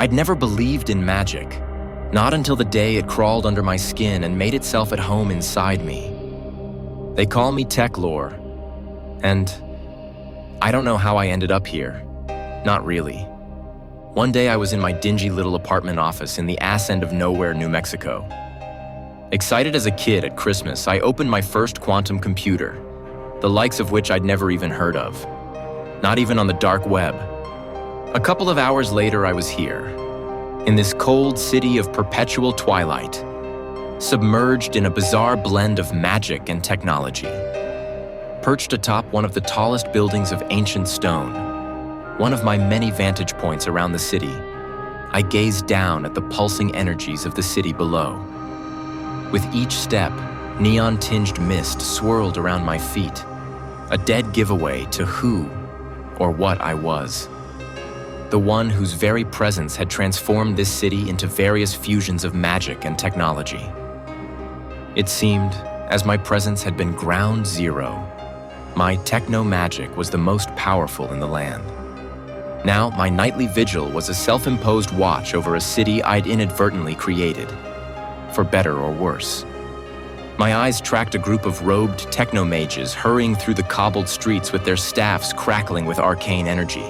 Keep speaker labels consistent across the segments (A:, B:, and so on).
A: I'd never believed in magic, not until the day it crawled under my skin and made itself at home inside me. They call me Tech Lore, and I don't know how I ended up here. Not really. One day I was in my dingy little apartment office in the ass end of nowhere, New Mexico. Excited as a kid at Christmas, I opened my first quantum computer, the likes of which I'd never even heard of. Not even on the dark web. A couple of hours later, I was here, in this cold city of perpetual twilight, submerged in a bizarre blend of magic and technology. Perched atop one of the tallest buildings of ancient stone, one of my many vantage points around the city, I gazed down at the pulsing energies of the city below. With each step, neon-tinged mist swirled around my feet, a dead giveaway to who or what I was. The one whose very presence had transformed this city into various fusions of magic and technology. It seemed, as my presence had been ground zero, my techno-magic was the most powerful in the land. Now, my nightly vigil was a self-imposed watch over a city I'd inadvertently created, for better or worse. My eyes tracked a group of robed techno-mages hurrying through the cobbled streets with their staffs crackling with arcane energy.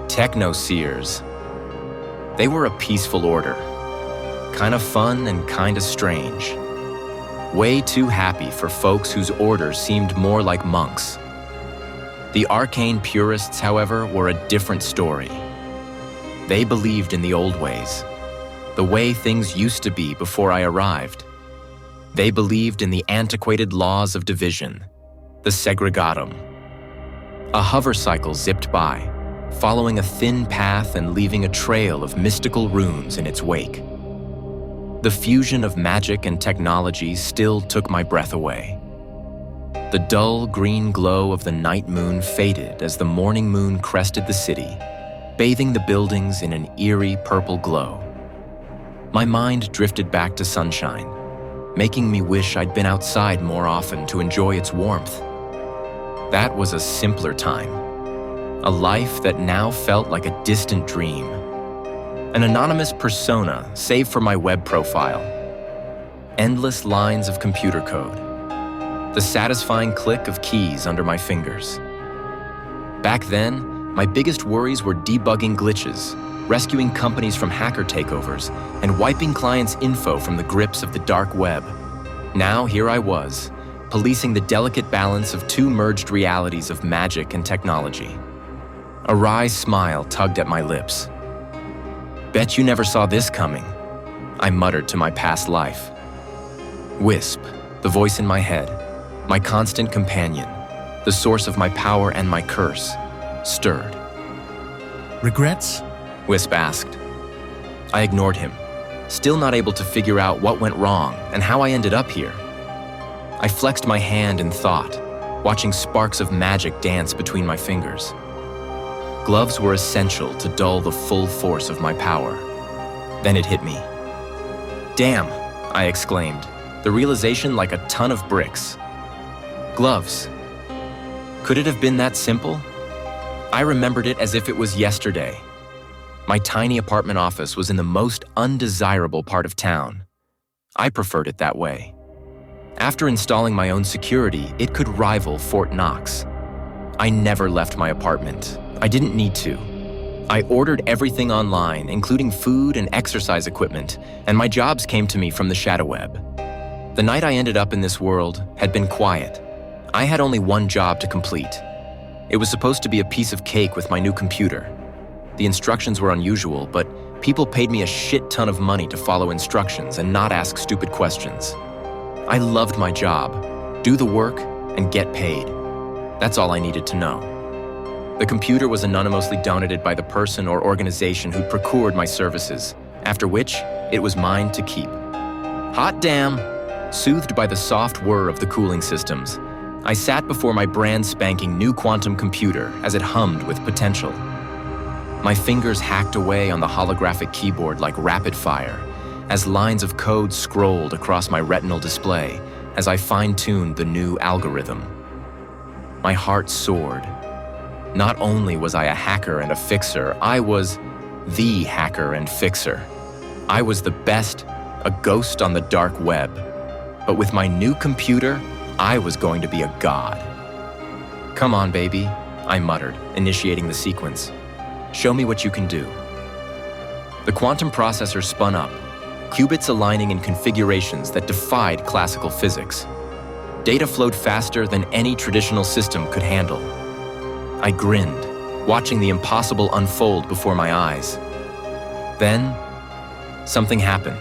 A: Techno-seers. They were a peaceful order. Kind of fun and kind of strange. Way too happy for folks whose orders seemed more like monks. The arcane purists, however, were a different story. They believed in the old ways, the way things used to be before I arrived. They believed in the antiquated laws of division, the segregatum. A hover cycle zipped by, following a thin path and leaving a trail of mystical runes in its wake. The fusion of magic and technology still took my breath away. The dull green glow of the night moon faded as the morning moon crested the city, bathing the buildings in an eerie purple glow. My mind drifted back to sunshine, making me wish I'd been outside more often to enjoy its warmth. That was a simpler time, a life that now felt like a distant dream. An anonymous persona, save for my web profile. Endless lines of computer code. The satisfying click of keys under my fingers. Back then, my biggest worries were debugging glitches, rescuing companies from hacker takeovers, and wiping clients' info from the grips of the dark web. Now, here I was, policing the delicate balance of two merged realities of magic and technology. A wry smile tugged at my lips. Bet you never saw this coming, I muttered to my past life. Wisp, the voice in my head, my constant companion, the source of my power and my curse, stirred.
B: Regrets?
A: Wisp asked. I ignored him, still not able to figure out what went wrong and how I ended up here. I flexed my hand in thought, watching sparks of magic dance between my fingers. Gloves were essential to dull the full force of my power. Then it hit me. Damn, I exclaimed, the realization like a ton of bricks. Gloves. Could it have been that simple? I remembered it as if it was yesterday. My tiny apartment office was in the most undesirable part of town. I preferred it that way. After installing my own security, it could rival Fort Knox. I never left my apartment. I didn't need to. I ordered everything online, including food and exercise equipment, and my jobs came to me from the shadow web. The night I ended up in this world had been quiet. I had only one job to complete. It was supposed to be a piece of cake with my new computer. The instructions were unusual, but people paid me a shit ton of money to follow instructions and not ask stupid questions. I loved my job. Do the work and get paid. That's all I needed to know. The computer was anonymously donated by the person or organization who procured my services, after which it was mine to keep. Hot damn! Soothed by the soft whir of the cooling systems, I sat before my brand spanking new quantum computer as it hummed with potential. My fingers hacked away on the holographic keyboard like rapid fire, as lines of code scrolled across my retinal display as I fine-tuned the new algorithm. My heart soared. Not only was I a hacker and a fixer, I was the hacker and fixer. I was the best, a ghost on the dark web. But with my new computer, I was going to be a god. "Come on, baby," I muttered, initiating the sequence. "Show me what you can do." The quantum processor spun up, qubits aligning in configurations that defied classical physics. Data flowed faster than any traditional system could handle. I grinned, watching the impossible unfold before my eyes. Then, something happened.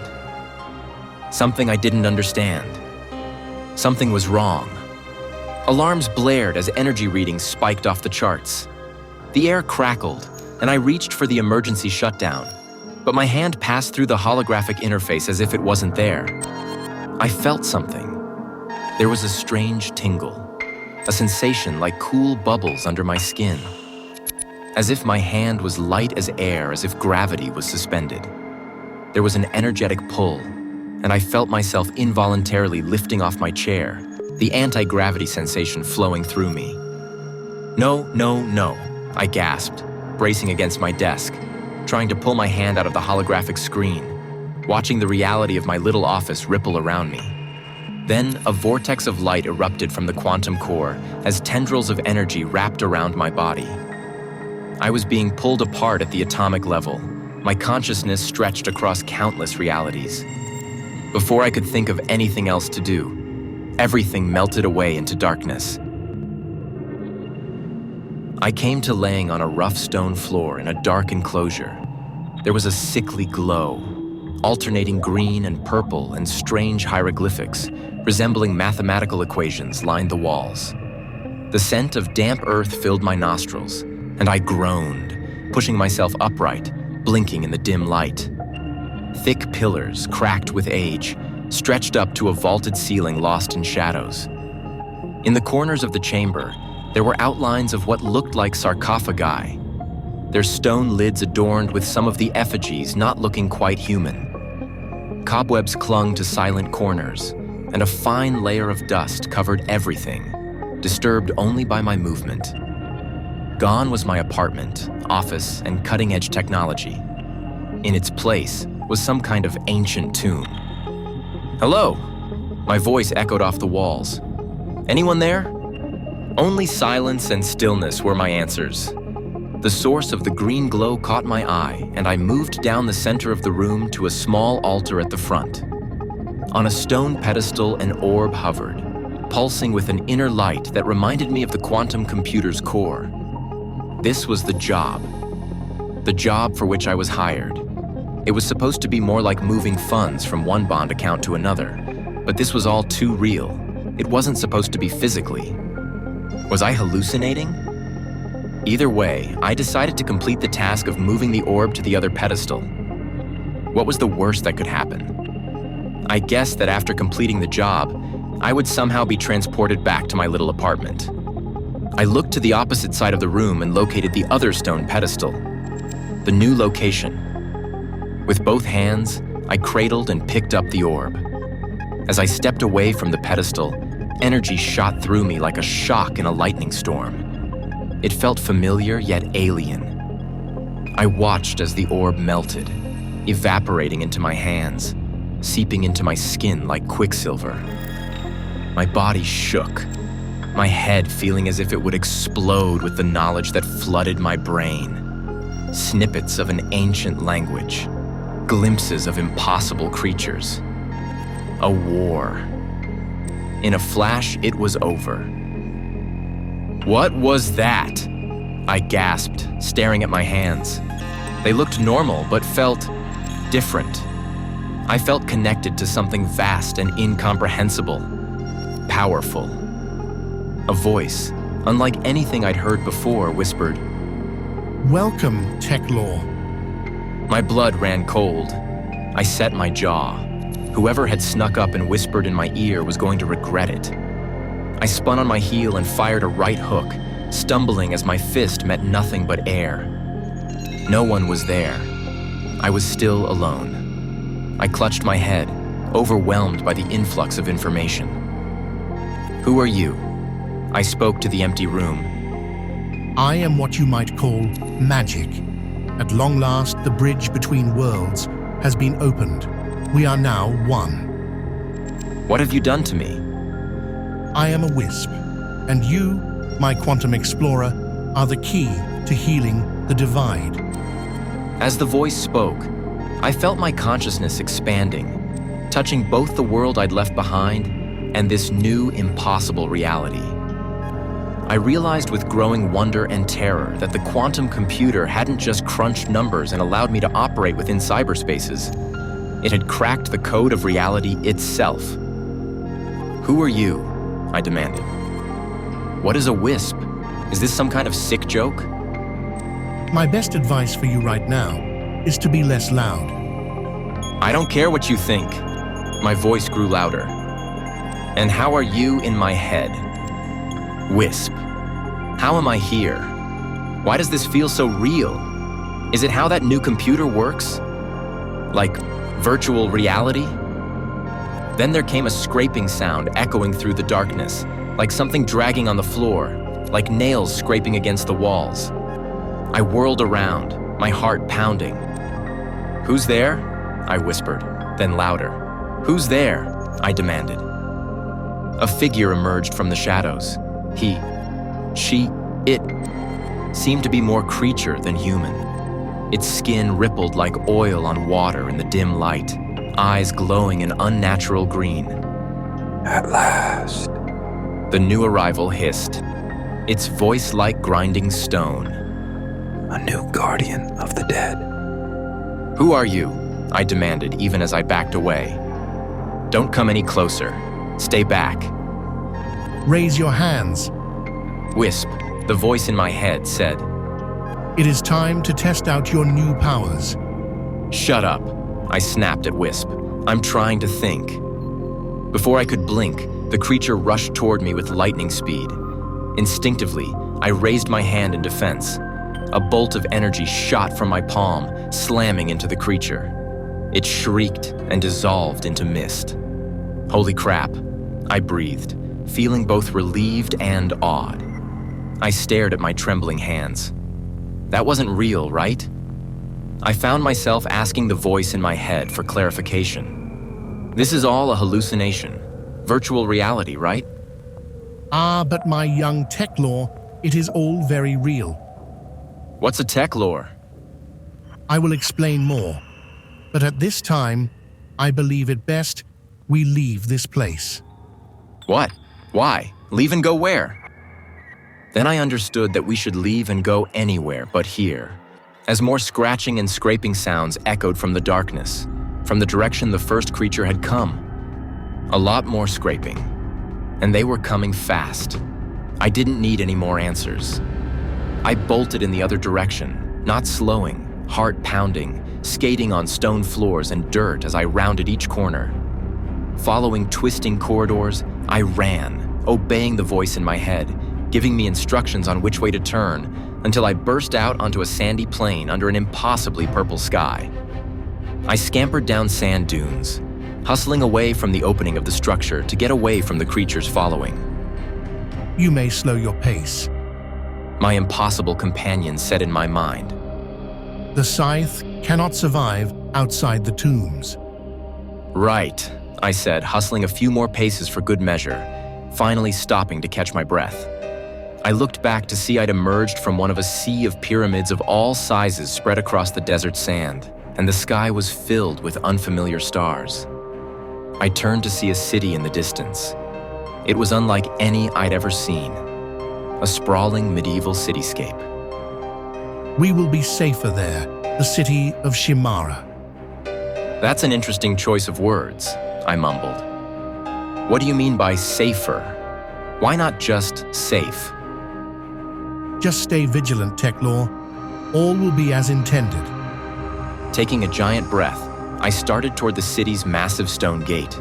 A: Something I didn't understand. Something was wrong. Alarms blared as energy readings spiked off the charts. The air crackled, and I reached for the emergency shutdown, but my hand passed through the holographic interface as if it wasn't there. I felt something. There was a strange tingle, a sensation like cool bubbles under my skin, as if my hand was light as air, as if gravity was suspended. There was an energetic pull, and I felt myself involuntarily lifting off my chair, the anti-gravity sensation flowing through me. "No, no, no," I gasped, bracing against my desk, trying to pull my hand out of the holographic screen, watching the reality of my little office ripple around me. Then a vortex of light erupted from the quantum core as tendrils of energy wrapped around my body. I was being pulled apart at the atomic level, my consciousness stretched across countless realities. Before I could think of anything else to do, everything melted away into darkness. I came to laying on a rough stone floor in a dark enclosure. There was a sickly glow, alternating green and purple, and strange hieroglyphics, resembling mathematical equations, lined the walls. The scent of damp earth filled my nostrils, and I groaned, pushing myself upright, blinking in the dim light. Thick pillars, cracked with age, stretched up to a vaulted ceiling lost in shadows. In the corners of the chamber, there were outlines of what looked like sarcophagi, their stone lids adorned with some of the effigies not looking quite human. Cobwebs clung to silent corners, and a fine layer of dust covered everything, disturbed only by my movement. Gone was my apartment, office, and cutting-edge technology. In its place was some kind of ancient tomb. "Hello!" My voice echoed off the walls. "Anyone there?" Only silence and stillness were my answers. The source of the green glow caught my eye, and I moved down the center of the room to a small altar at the front. On a stone pedestal, an orb hovered, pulsing with an inner light that reminded me of the quantum computer's core. This was the job for which I was hired. It was supposed to be more like moving funds from one bond account to another, but this was all too real. It wasn't supposed to be physically. Was I hallucinating? Either way, I decided to complete the task of moving the orb to the other pedestal. What was the worst that could happen? I guessed that after completing the job, I would somehow be transported back to my little apartment. I looked to the opposite side of the room and located the other stone pedestal, the new location. With both hands, I cradled and picked up the orb. As I stepped away from the pedestal, energy shot through me like a shock in a lightning storm. It felt familiar yet alien. I watched as the orb melted, evaporating into my hands, seeping into my skin like quicksilver. My body shook, my head feeling as if it would explode with the knowledge that flooded my brain. Snippets of an ancient language, glimpses of impossible creatures. A war. In a flash, it was over. "What was that?" I gasped, staring at my hands. They looked normal, but felt different. I felt connected to something vast and incomprehensible, powerful. A voice, unlike anything I'd heard before, whispered,
B: "Welcome, Tech Law."
A: My blood ran cold. I set my jaw. Whoever had snuck up and whispered in my ear was going to regret it. I spun on my heel and fired a right hook, stumbling as my fist met nothing but air. No one was there. I was still alone. I clutched my head, overwhelmed by the influx of information. "Who are you?" I spoke to the empty room.
B: "I am what you might call magic. At long last, the bridge between worlds has been opened. We are now one.
A: What have you done to me?
B: I am a wisp, and you, my quantum explorer, are the key to healing the divide.
A: As the voice spoke, I felt my consciousness expanding, touching both the world I'd left behind and this new, impossible reality. I realized with growing wonder and terror that the quantum computer hadn't just crunched numbers and allowed me to operate within cyberspaces. It had cracked the code of reality itself. Who are you? I demanded. What is a wisp? Is this some kind of sick joke?
B: My best advice for you right now is to be less loud.
A: I don't care what you think. My voice grew louder. And how are you in my head? Wisp. How am I here? Why does this feel so real? Is it how that new computer works? Like virtual reality? Then there came a scraping sound echoing through the darkness, like something dragging on the floor, like nails scraping against the walls. I whirled around, my heart pounding. Who's there? I whispered, then louder. Who's there? I demanded. A figure emerged from the shadows. It seemed to be more creature than human. Its skin rippled like oil on water in the dim light, eyes glowing an unnatural green.
C: At last.
A: The new arrival hissed, its voice like grinding stone.
C: A new guardian of the dead.
A: Who are you? I demanded, even as I backed away. Don't come any closer. Stay back.
B: Raise your hands.
A: Wisp, the voice in my head, said.
B: It is time to test out your new powers.
A: Shut up, I snapped at Wisp. I'm trying to think. Before I could blink, the creature rushed toward me with lightning speed. Instinctively, I raised my hand in defense. A bolt of energy shot from my palm, slamming into the creature. It shrieked and dissolved into mist. Holy crap, I breathed, feeling both relieved and awed. I stared at my trembling hands. That wasn't real, right? I found myself asking the voice in my head for clarification. This is all a hallucination, virtual reality, right?
B: Ah, but my young tech lore, it is all very real.
A: What's a tech lore?
B: I will explain more, but at this time, I believe it best we leave this place.
A: What? Why? Leave and go where? Then I understood that we should leave and go anywhere but here, as more scratching and scraping sounds echoed from the darkness, from the direction the first creature had come. A lot more scraping, and they were coming fast. I didn't need any more answers. I bolted in the other direction, not slowing, heart pounding, skating on stone floors and dirt as I rounded each corner. Following twisting corridors, I ran, obeying the voice in my head, giving me instructions on which way to turn, until I burst out onto a sandy plain under an impossibly purple sky. I scampered down sand dunes, hustling away from the opening of the structure to get away from the creatures following.
B: You may slow your pace.
A: My impossible companion said in my mind.
B: The scythe cannot survive outside the tombs.
A: Right, I said, hustling a few more paces for good measure, finally stopping to catch my breath. I looked back to see I'd emerged from one of a sea of pyramids of all sizes spread across the desert sand, and the sky was filled with unfamiliar stars. I turned to see a city in the distance. It was unlike any I'd ever seen, a sprawling medieval cityscape.
B: We will be safer there, the city of Shimara.
A: That's an interesting choice of words, I mumbled. What do you mean by safer? Why not just safe?
B: Just stay vigilant, Techlore. All will be as intended.
A: Taking a giant breath, I started toward the city's massive stone gate.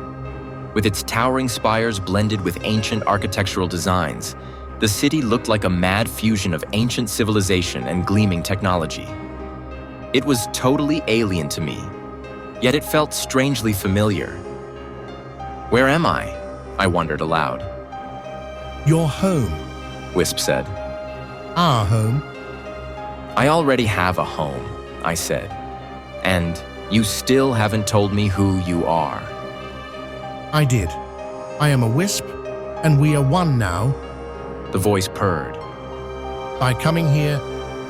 A: With its towering spires blended with ancient architectural designs, the city looked like a mad fusion of ancient civilization and gleaming technology. It was totally alien to me, yet it felt strangely familiar. Where am I? I wondered aloud.
B: Your home.
A: Wisp said.
B: Our home.
A: I already have a home, I said. And you still haven't told me who you are.
B: I did. I am a wisp, and we are one now.
A: The voice purred.
B: By coming here,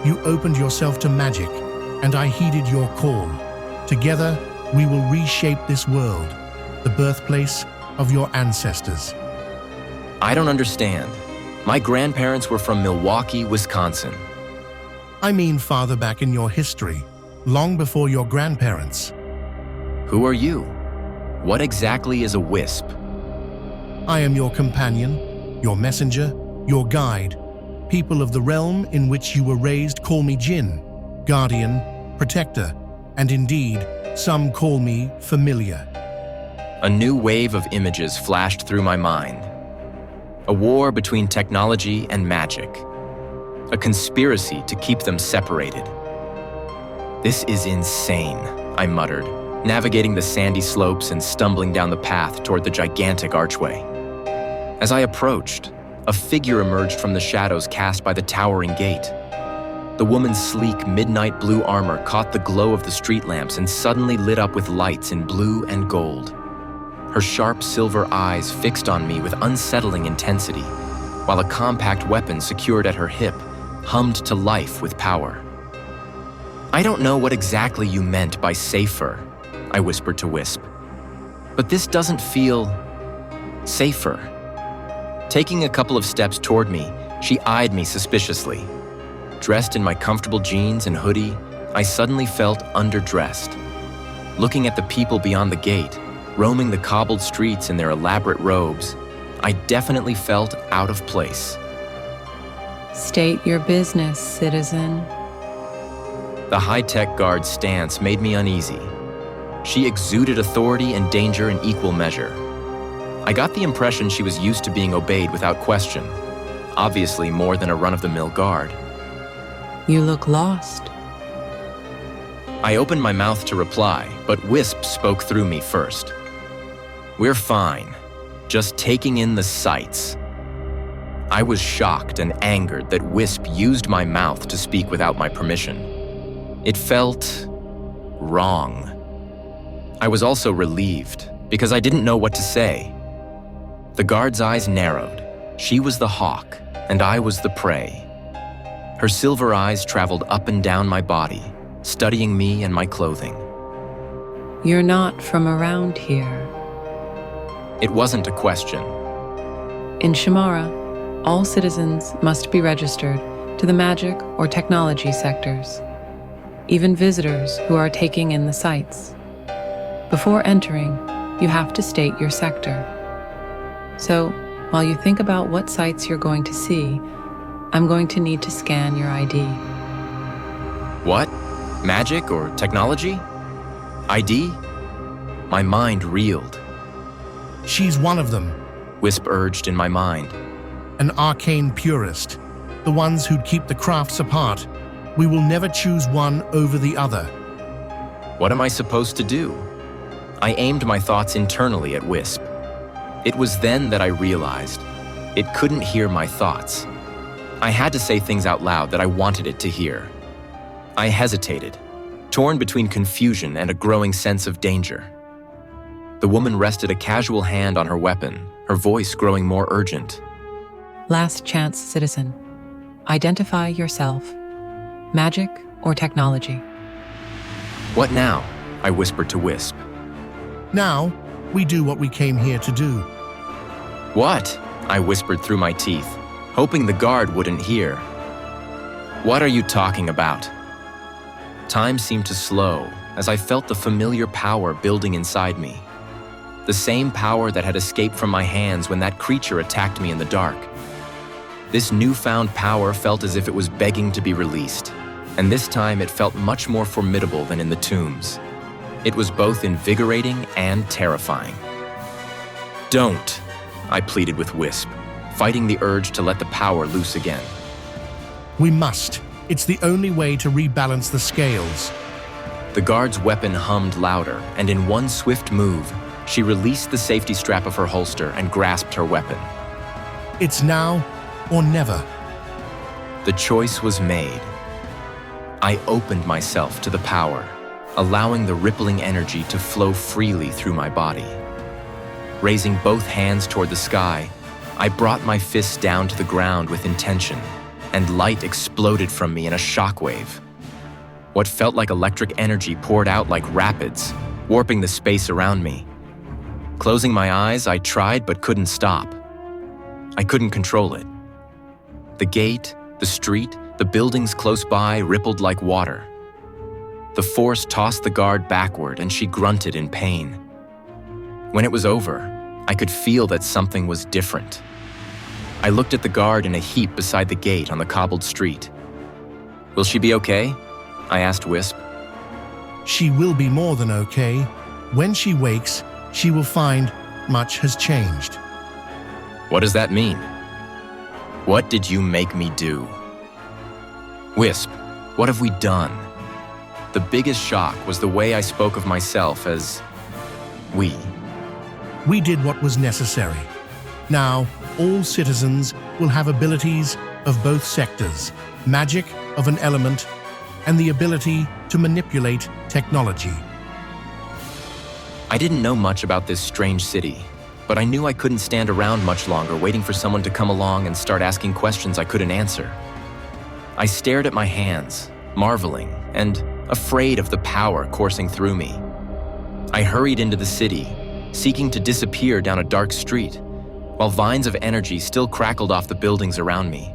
B: you opened yourself to magic, and I heeded your call. Together, we will reshape this world, the birthplace of your ancestors.
A: I don't understand. My grandparents were from Milwaukee, Wisconsin.
B: I mean farther back in your history, long before your grandparents.
A: Who are you? What exactly is a wisp?
B: I am your companion, your messenger, your guide. People of the realm in which you were raised call me Jinn, guardian, protector, and indeed, some call me familiar.
A: A new wave of images flashed through my mind. A war between technology and magic. A conspiracy to keep them separated. This is insane, I muttered, navigating the sandy slopes and stumbling down the path toward the gigantic archway. As I approached, a figure emerged from the shadows cast by the towering gate. The woman's sleek midnight blue armor caught the glow of the street lamps and suddenly lit up with lights in blue and gold. Her sharp silver eyes fixed on me with unsettling intensity, while a compact weapon secured at her hip hummed to life with power. I don't know what exactly you meant by safer, I whispered to Wisp, but this doesn't feel safer. Taking a couple of steps toward me, she eyed me suspiciously. Dressed in my comfortable jeans and hoodie, I suddenly felt underdressed. Looking at the people beyond the gate, roaming the cobbled streets in their elaborate robes, I definitely felt out of place.
D: State your business, citizen.
A: The high-tech guard's stance made me uneasy. She exuded authority and danger in equal measure. I got the impression she was used to being obeyed without question, obviously more than a run-of-the-mill guard.
D: You look lost.
A: I opened my mouth to reply, but Wisp spoke through me first. We're fine, just taking in the sights. I was shocked and angered that Wisp used my mouth to speak without my permission. It felt wrong. I was also relieved, because I didn't know what to say. The guard's eyes narrowed. She was the hawk, and I was the prey. Her silver eyes traveled up and down my body, studying me and my clothing.
D: You're not from around here.
A: It wasn't a question.
D: In Shamara, all citizens must be registered to the magic or technology sectors, even visitors who are taking in the sights. Before entering, you have to state your sector. So, while you think about what sights you're going to see, I'm going to need to scan your ID.
A: What? Magic or technology? ID? My mind reeled.
B: She's one of them,
A: Wisp urged in my mind.
B: an arcane purist, the ones who'd keep the crafts apart. We will never choose one over the other.
A: What am I supposed to do? I aimed my thoughts internally at Wisp. It was then that I realized it couldn't hear my thoughts. I had to say things out loud that I wanted it to hear. I hesitated, torn between confusion and a growing sense of danger. The woman rested a casual hand on her weapon, her voice growing more urgent.
D: Last chance, citizen. Identify yourself. Magic or technology?
A: What now? I whispered to Wisp.
B: Now, we do what we came here to do.
A: What? I whispered through my teeth, hoping the guard wouldn't hear. What are you talking about? Time seemed to slow as I felt the familiar power building inside me. The same power that had escaped from my hands when that creature attacked me in the dark. This newfound power felt as if it was begging to be released, and this time it felt much more formidable than in the tombs. It was both invigorating and terrifying. Don't, I pleaded with Wisp, fighting the urge to let the power loose again.
B: We must. It's the only way to rebalance the scales.
A: The guard's weapon hummed louder, and in one swift move, she released the safety strap of her holster and grasped her weapon.
B: It's now or never.
A: The choice was made. I opened myself to the power, allowing the rippling energy to flow freely through my body. Raising both hands toward the sky, I brought my fists down to the ground with intention, and light exploded from me in a shockwave. What felt like electric energy poured out like rapids, warping the space around me. Closing my eyes, I tried but couldn't stop. I couldn't control it. The gate, the street, the buildings close by rippled like water. The force tossed the guard backward and she grunted in pain. When it was over, I could feel that something was different. I looked at the guard in a heap beside the gate on the cobbled street. "Will she be okay?" I asked Wisp.
B: She will be more than okay. When she wakes, she will find much has changed.
A: What does that mean? What did you make me do? Wisp, what have we done? The biggest shock was the way I spoke of myself as we.
B: We did what was necessary. Now, all citizens will have abilities of both sectors, magic of an element, and the ability to manipulate technology.
A: I didn't know much about this strange city, but I knew I couldn't stand around much longer waiting for someone to come along and start asking questions I couldn't answer. I stared at my hands, marveling and afraid of the power coursing through me. I hurried into the city, seeking to disappear down a dark street, while vines of energy still crackled off the buildings around me.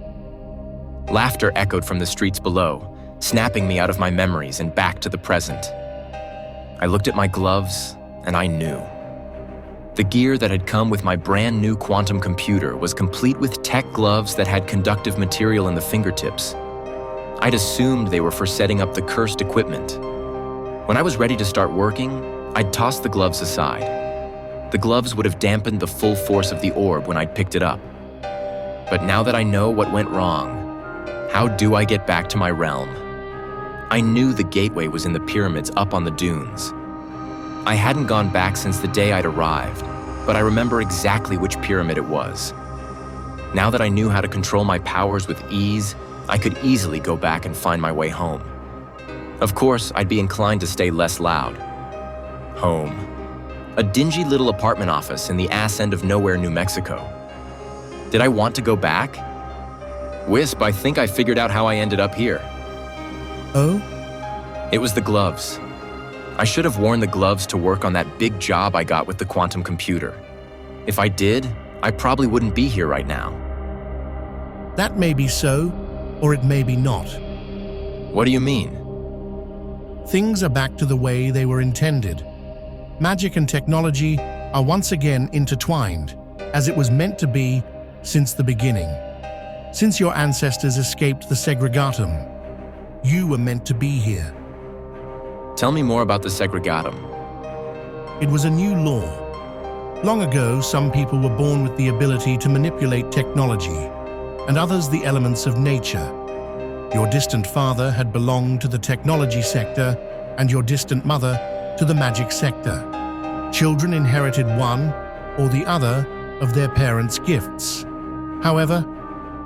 A: Laughter echoed from the streets below, snapping me out of my memories and back to the present. I looked at my gloves, and I knew. The gear that had come with my brand new quantum computer was complete with tech gloves that had conductive material in the fingertips. I'd assumed they were for setting up the cursed equipment. When I was ready to start working, I'd tossed the gloves aside. The gloves would have dampened the full force of the orb when I'd picked it up. But now that I know what went wrong, how do I get back to my realm? I knew the gateway was in the pyramids up on the dunes. I hadn't gone back since the day I'd arrived, but I remember exactly which pyramid it was. Now that I knew how to control my powers with ease, I could easily go back and find my way home. Of course, I'd be inclined to stay less loud. Home. A dingy little apartment office in the ass end of nowhere, New Mexico. Did I want to go back? Wisp, I think I figured out how I ended up here.
B: Oh?
A: It was the gloves. I should have worn the gloves to work on that big job I got with the quantum computer. If I did, I probably wouldn't be here right now.
B: That may be so, or it may be not.
A: What do you mean?
B: Things are back to the way they were intended. Magic and technology are once again intertwined, as it was meant to be since the beginning. Since your ancestors escaped the segregatum, you were meant to be here.
A: Tell me more about the segregatum.
B: It was a new law. Long ago, some people were born with the ability to manipulate technology, and others the elements of nature. Your distant father had belonged to the technology sector, and your distant mother to the magic sector. Children inherited one or the other of their parents' gifts. However,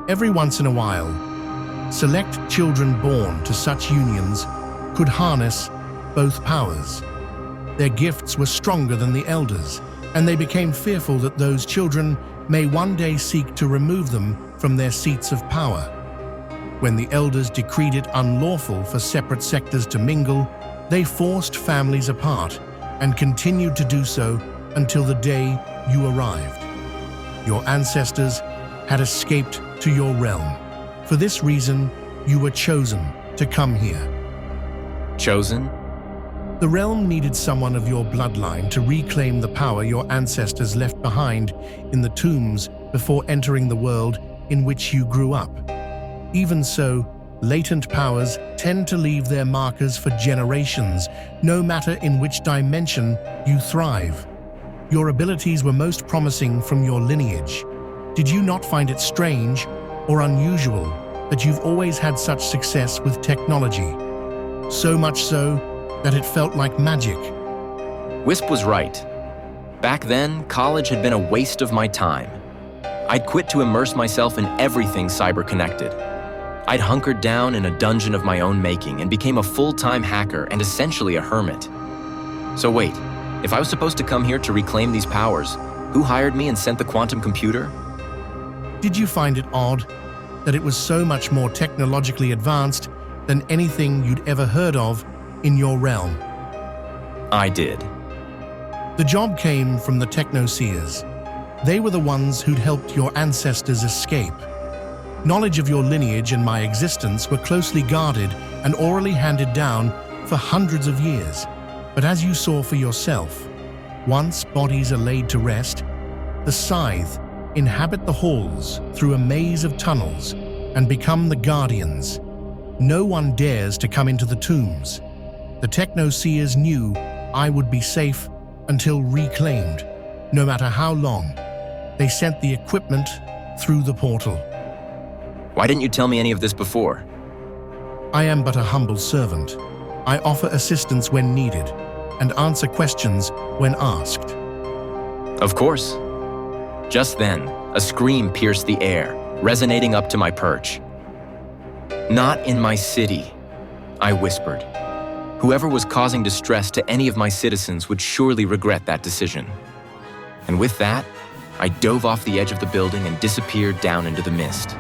B: every once in a while, select children born to such unions could harness both powers. Their gifts were stronger than the elders, and they became fearful that those children may one day seek to remove them from their seats of power. When the elders decreed it unlawful for separate sectors to mingle, they forced families apart and continued to do so until the day you arrived. Your ancestors had escaped to your realm. For this reason, you were chosen to come here.
A: Chosen?
B: The realm needed someone of your bloodline to reclaim the power your ancestors left behind in the tombs before entering the world in which you grew up. Even so, latent powers tend to leave their markers for generations, no matter in which dimension you thrive. Your abilities were most promising from your lineage. Did you not find it strange or unusual that you've always had such success with technology? So much so that it felt like magic.
A: Wisp was right. Back then, college had been a waste of my time. I'd quit to immerse myself in everything cyber-connected. I'd hunkered down in a dungeon of my own making and became a full-time hacker and essentially a hermit. So wait, if I was supposed to come here to reclaim these powers, who hired me and sent the quantum computer?
B: Did you find it odd that it was so much more technologically advanced than anything you'd ever heard of in your realm?
A: I did.
B: The job came from the techno-seers. They were the ones who'd helped your ancestors escape. Knowledge of your lineage and my existence were closely guarded and orally handed down for hundreds of years. But as you saw for yourself, once bodies are laid to rest, the Scythe inhabit the halls through a maze of tunnels and become the guardians. No one dares to come into the tombs. The techno-seers knew I would be safe until reclaimed, no matter how long. They sent the equipment through the portal.
A: Why didn't you tell me any of this before?
B: I am but a humble servant. I offer assistance when needed and answer questions when asked.
A: Of course. Just then, a scream pierced the air, resonating up to my perch. "Not in my city," I whispered. Whoever was causing distress to any of my citizens would surely regret that decision. And with that, I dove off the edge of the building and disappeared down into the mist.